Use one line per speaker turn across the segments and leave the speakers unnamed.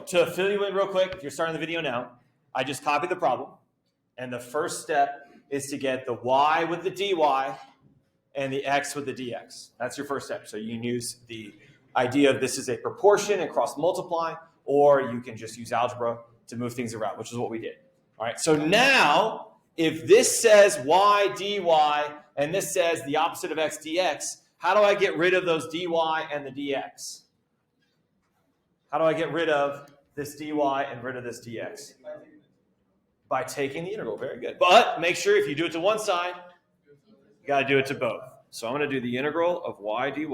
To fill you in real quick, if you're starting the video now, I just copied the problem. And the first step is to get the y with the dy and the x with the dx. That's your first step. So you can use the idea of this is a proportion and cross multiply, or you can just use algebra to move things around, which is what we did. All right. So now, if this says y dy and this says the opposite of x dx, how do I get rid of those dy and the dx? How do I get rid of this dy and rid of this dx? By taking the integral. Very good. But make sure if you do it to one side, you got to do it to both. So I'm going to do the integral of y dy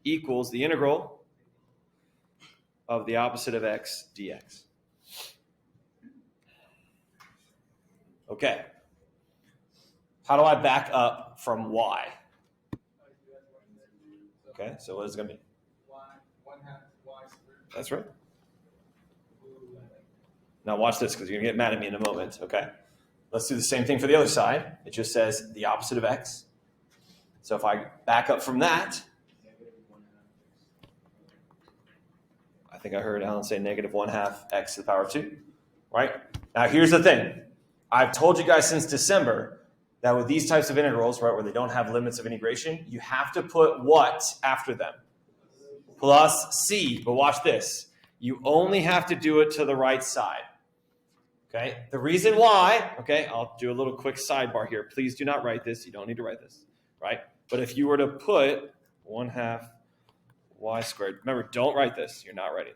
equals the integral of the opposite of x dx. Okay. How do I back up from y? Okay, so what is it going to be? That's right. Now watch this because you're going to get mad at me in a moment. Okay. Let's do the same thing for the other side. It just says the opposite of x. So if I back up from that, I think I heard Alan say negative 1/2 x to the power of 2. Right? Now here's the thing. I've told you guys since December that with these types of integrals, right, where they don't have limits of integration, you have to put what after them? Plus c. But watch this. You only have to do it to the right side. Okay? The reason why, okay, I'll do a little quick sidebar here. Please do not write this. You don't need to write this, right? But if you were to put 1/2 y squared, remember, don't write this. You're not writing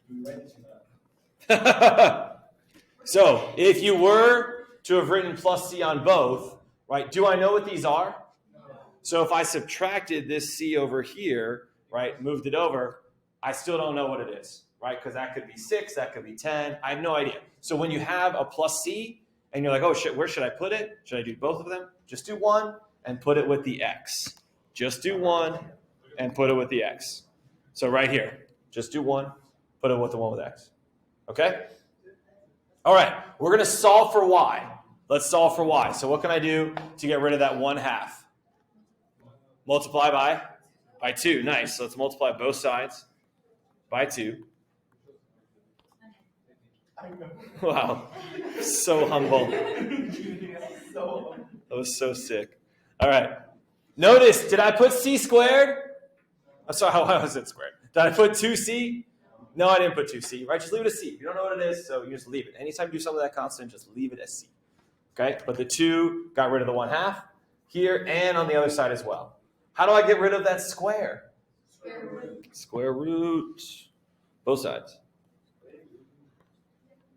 this. So if you were to have written plus c on both, right, do I know what these are? So if I subtracted this c over here, right, moved it over, I still don't know what it is, right? Because that could be 6, that could be 10. I have no idea. So when you have a plus c and you're like, oh shit, where should I put it? Should I do both of them? Just do one and put it with the x. Just do one and put it with the x. So right here, just do one, put it with the one with x. Okay? All right, we're going to solve for y. Let's solve for y. So what can I do to get rid of that 1/2? Multiply by 2. Nice. So let's multiply both sides by 2. Wow. So humble. That was so sick. All right. Notice, did I put c squared? I'm sorry, how was it squared? Did I put 2c? No, I didn't put 2c, right? Just leave it as c. You don't know what it is, so you just leave it. Anytime you do something that constant, just leave it as c. Okay? But the 2 got rid of the 1/2 here and on the other side as well. How do I get rid of that square? Square root. Both sides.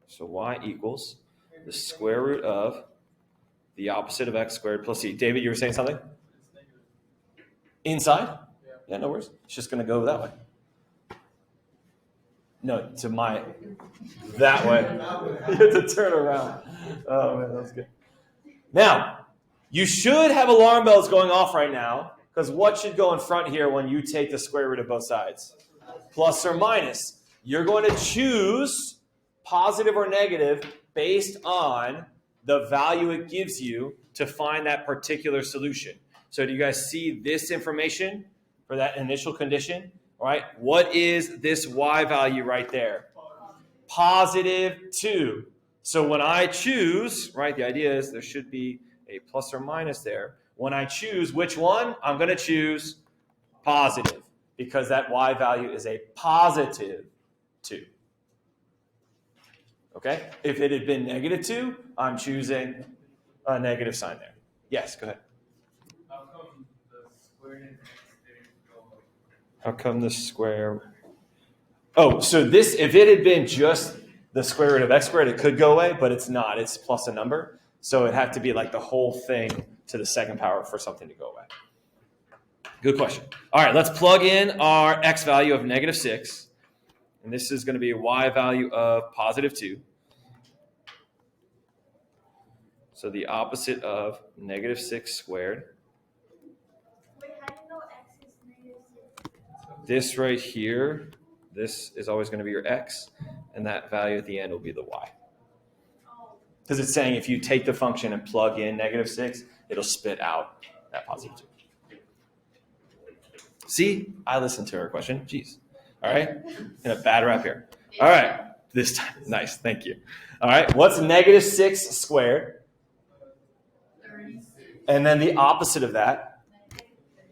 So y equals the square root of the opposite of x squared plus c. David, you were saying something? Inside? Yeah, no worries. It's just going to go that way. No, to my, that way. You have to turn around. Oh, man, that was good. Now, you should have alarm bells going off right now, because what should go in front here when you take the square root of both sides? Plus or minus. You're going to choose positive or negative based on the value it gives you to find that particular solution. So do you guys see this information for that initial condition? All right, what is this y value right there? Positive 2. So when I choose, right, the idea is there should be a plus or minus there. When I choose which one, I'm going to choose positive because that y value is a positive 2. Okay? If it had been negative 2, I'm choosing a negative sign there. Yes, go ahead.
How come the square root didn't go away?
How come the square? Oh, so this, if it had been just the square root of x squared, it could go away, but it's not. It's plus a number. So it'd have to be like the whole thing to the second power for something to go away. Good question. All right, let's plug in our x value of negative 6. And this is going to be a y value of positive 2. So the opposite of negative 6 squared.
Wait, how do you know x is negative 6?
This right here, this is always going to be your x, and that value at the end will be the y. Because it's saying if you take the function and plug in negative 6, it'll spit out that positive 2. See? I listened to her question. Jeez. All right? And a bad rap here. All right. This time. Nice. Thank you. All right. What's negative 6 squared?
36.
And then the opposite of that,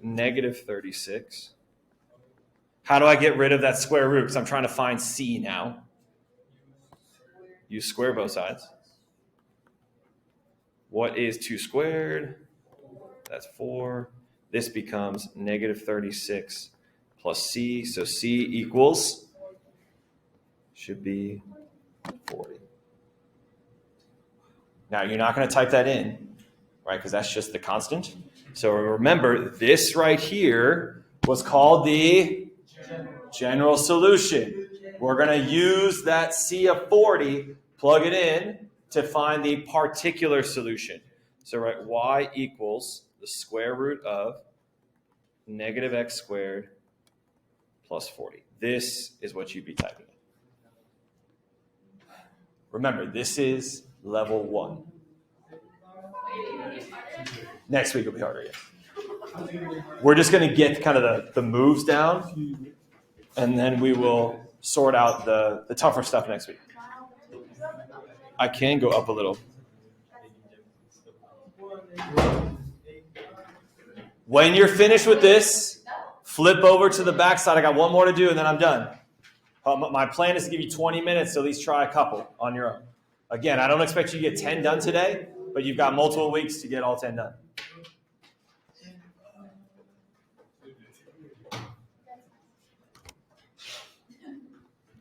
negative 36. How do I get rid of that square root? Because I'm trying to find c now. You square both sides. What is 2 squared? That's 4. This becomes negative 36 plus c. So c equals, should be 40. Now, you're not going to type that in, right? Because that's just the constant. So remember, this right here was called the general solution. We're going to use that c of 40, plug it in to find the particular solution. So right, y equals the square root of negative x squared plus 40. This is what you'd be typing in. Remember, this is level 1. Next week will be harder, yeah. We're just going to get kind of the moves down, and then we will sort out the tougher stuff next week. I can go up a little. When you're finished with this, flip over to the back side. I got one more to do, and then I'm done. My plan is to give you 20 minutes to at least try a couple on your own. Again, I don't expect you to get 10 done today, but you've got multiple weeks to get all 10 done.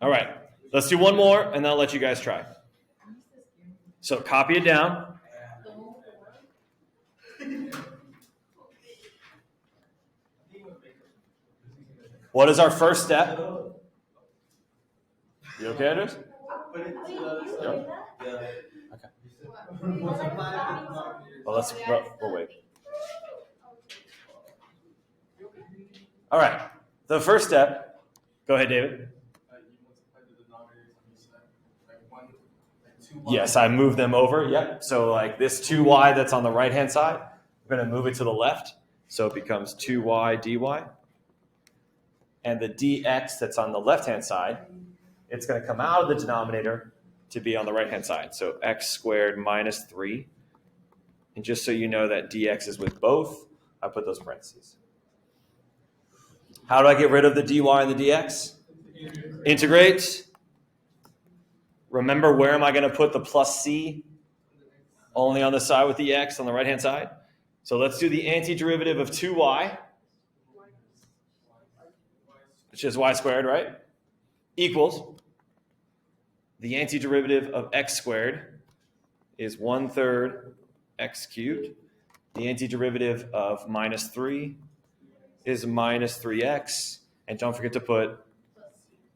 All right, let's do one more, and then I'll let you guys try. So copy it down. What is our first step? You okay, Andres? Yeah. Okay. Well, we'll wait. All right. The first step. Go ahead, David. Yes, I moved them over. Yep. So like this 2y that's on the right-hand side, we're going to move it to the left. So it becomes 2y dy. And the dx that's on the left-hand side, it's going to come out of the denominator to be on the right-hand side. So x squared minus 3. And just so you know that dx is with both, I put those parentheses. How do I get rid of the dy and the dx? Integrate. Remember, where am I going to put the plus c? Only on the side with the x on the right-hand side. So let's do the antiderivative of 2y, which is y squared, right? Equals the antiderivative of x squared is 1/3 x cubed. The antiderivative of minus 3 is minus 3x. And don't forget to put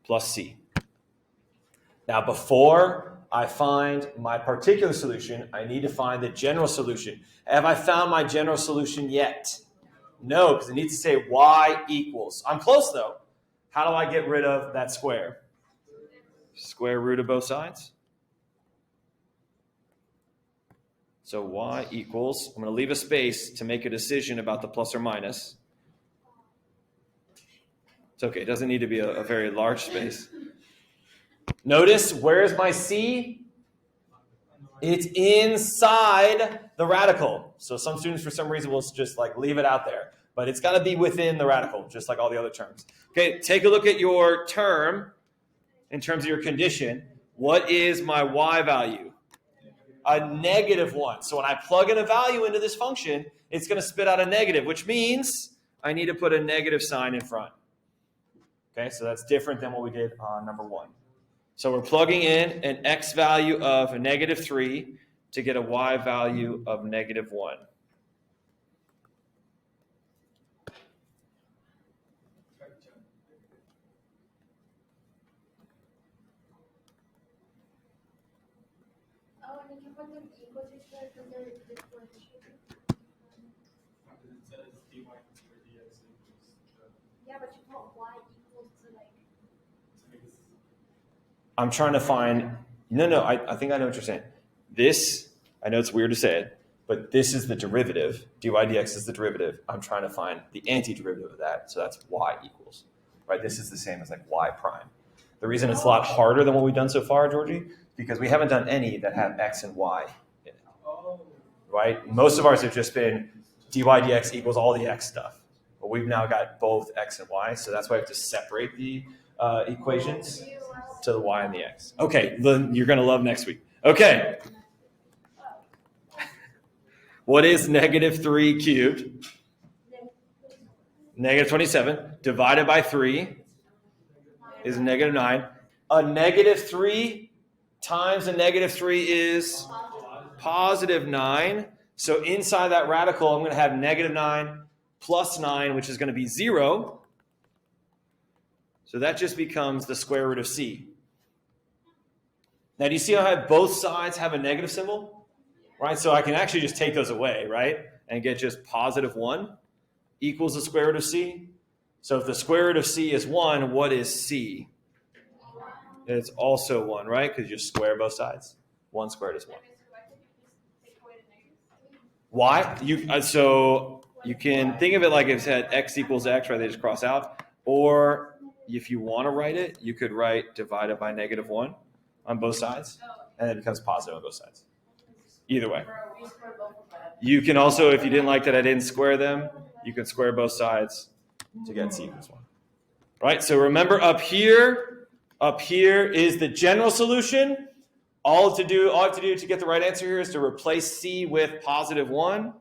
plus c. Now, before I find my particular solution, I need to find the general solution. Have I found my general solution yet? No, because it needs to say y equals. I'm close, though. How do I get rid of that square? Square root of both sides. So y equals, I'm going to leave a space to make a decision about the plus or minus. It's okay. It doesn't need to be a very large space. Notice, where is my c? It's inside the radical. So some students, for some reason, will just like leave it out there. But it's got to be within the radical, just like all the other terms. Okay, take a look at your term in terms of your condition. What is my y value? A -1. So when I plug in a value into this function, it's going to spit out a negative, which means I need to put a negative sign in front. Okay, so that's different than what we did on number 1. So we're plugging in an x value of a -3 to get a y value of -1.
Oh, and you can put them equal to each other because they're differential. Yeah, but you put y equals to like.
I'm trying to find, I think I know what you're saying. This, I know it's weird to say it, but this is the derivative. Dy dx is the derivative. I'm trying to find the antiderivative of that, so that's y equals. right? This is the same as like y prime. The reason it's a lot harder than what we've done so far, Georgie, is because we haven't done any that have x and y in it, right? Most of ours have just been dy dx equals all the x stuff. But we've now got both x and y, so that's why we have to separate the equations to the y and the x. Okay, then you're going to love next week. Okay. What is negative 3 cubed? Negative 27 divided by 3 is negative 9. A negative 3 times a negative 3 is positive 9. So inside that radical, I'm going to have negative 9 plus 9, which is going to be 0. So that just becomes the square root of c. Now, do you see how I have both sides have a negative symbol? Right? So I can actually just take those away, right? And get just positive 1 equals the square root of c. So if the square root of c is 1, what is c? It's also 1, right? Because you just square both sides. 1 squared is 1. Why? So you can think of it like if it had x equals x, right? They just cross out. Or if you want to write it, you could write divided by negative 1 on both sides. And it becomes positive on both sides. Either way. You can also, if you didn't like that I didn't square them, you can square both sides to get c equals 1. Right? So remember up here is the general solution. All I have to do to get the right answer here is to replace c with positive 1.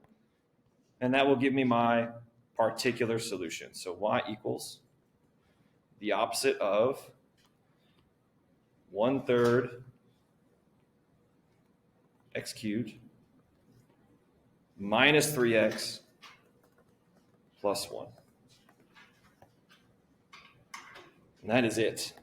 And that will give me my particular solution. So y equals the opposite of 1/3 x cubed minus 3x plus 1. And that is it.